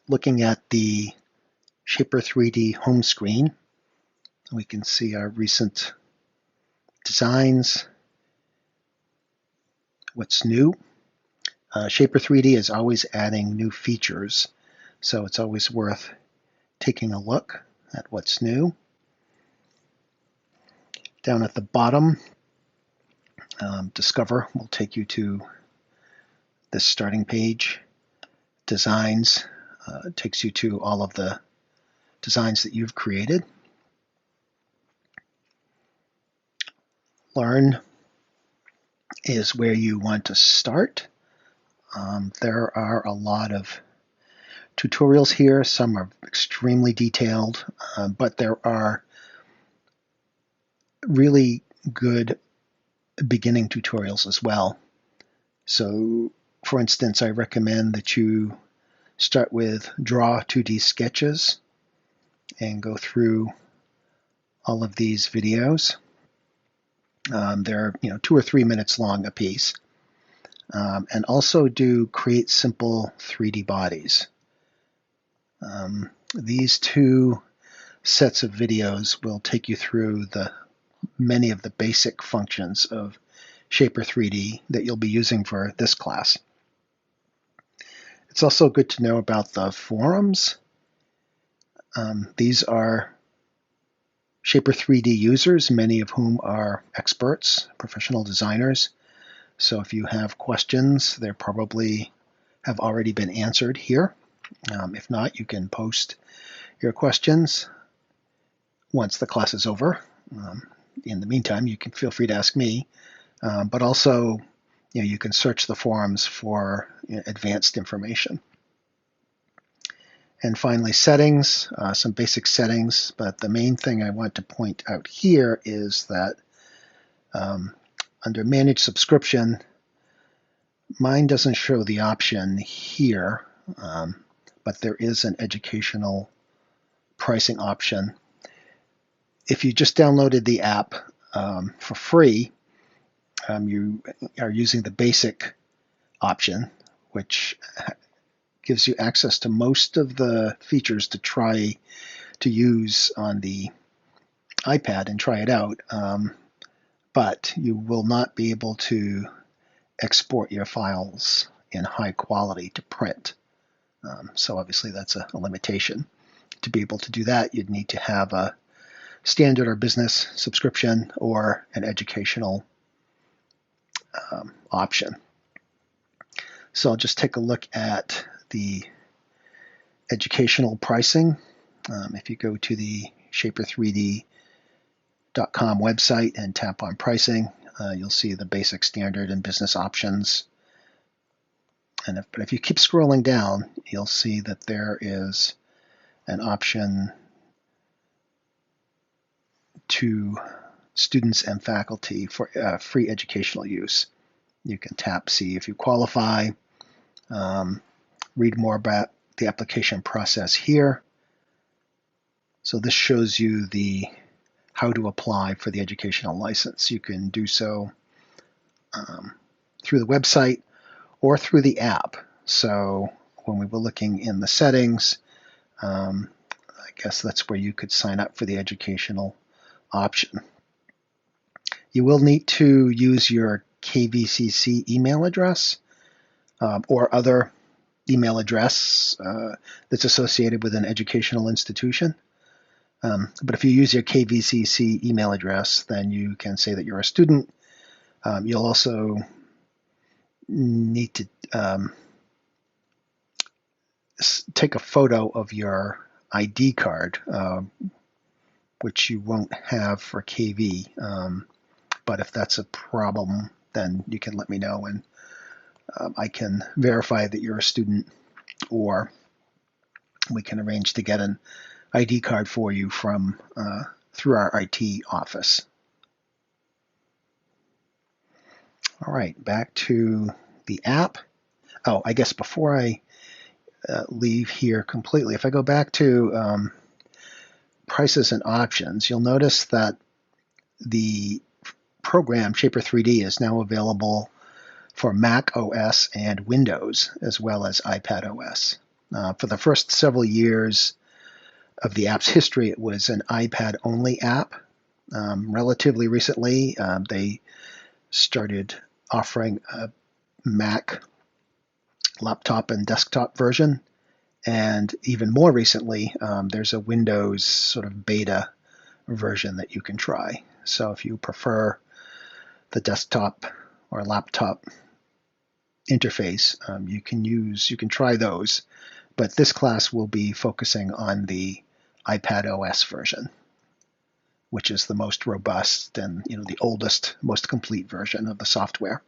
looking at the Shapr3D home screen, we can see our recent designs, what's new. Shapr3D is always adding new features, so it's always worth taking a look at what's new. Down at the bottom, Discover will take you to this starting page. Designs takes you to all of the designs that you've created. Learn is where you want to start. There are a lot of tutorials here. Some are extremely detailed, but there are really good beginning tutorials as well. So, for instance, I recommend that you start with Draw 2D Sketches and go through all of these videos. They're 2 or 3 minutes long a piece. And also do Create Simple 3D Bodies. These two sets of videos will take you through many of the basic functions of Shapr3D that you'll be using for this class. It's also good to know about the forums. These are Shapr3D users, many of whom are experts, professional designers. So if you have questions, they probably have already been answered here. If not, you can post your questions once the class is over. In the meantime, you can feel free to ask me, but also you can search the forums for advanced information. And finally, settings, some basic settings, but the main thing I want to point out here is that under Manage Subscription, mine doesn't show the option here, but there is an educational pricing option. If you just downloaded the app for free, you are using the basic option, which gives you access to most of the features to try to use on the iPad and try it out, but you will not be able to export your files in high quality to print. So obviously that's a limitation. To be able to do that, you'd need to have a standard or business subscription or an educational option. So I'll just take a look at the educational pricing. If you go to the Shapr3D.com website and tap on pricing, you'll see the basic, standard, and business options. But if you keep scrolling down, you'll see that there is an option to students and faculty for free educational use. You can tap see if you qualify, read more about the application process here. So this shows you how to apply for the educational license. You can do so through the website or through the app. So when we were looking in the settings, I guess that's where you could sign up for the educational option. You will need to use your KVCC email address or other email address that's associated with an educational institution. But if you use your KVCC email address, then you can say that you're a student. You'll also need to take a photo of your ID card, which you won't have for KV. But if that's a problem, then you can let me know, and I can verify that you're a student, or we can arrange to get an ID card for you from through our IT office. All right, back to the app. Oh, I guess before I leave here completely, if I go back to prices and options, you'll notice that the program Shapr3D is now available for Mac OS and Windows, as well as iPad OS. For the first several years of the app's history, it was an iPad-only app. Relatively recently, they started offering a Mac laptop and desktop version. And even more recently, there's a Windows sort of beta version that you can try. So if you prefer the desktop or laptop interface, you can try those. But this class will be focusing on the iPad OS version, which is the most robust and the oldest, most complete version of the software.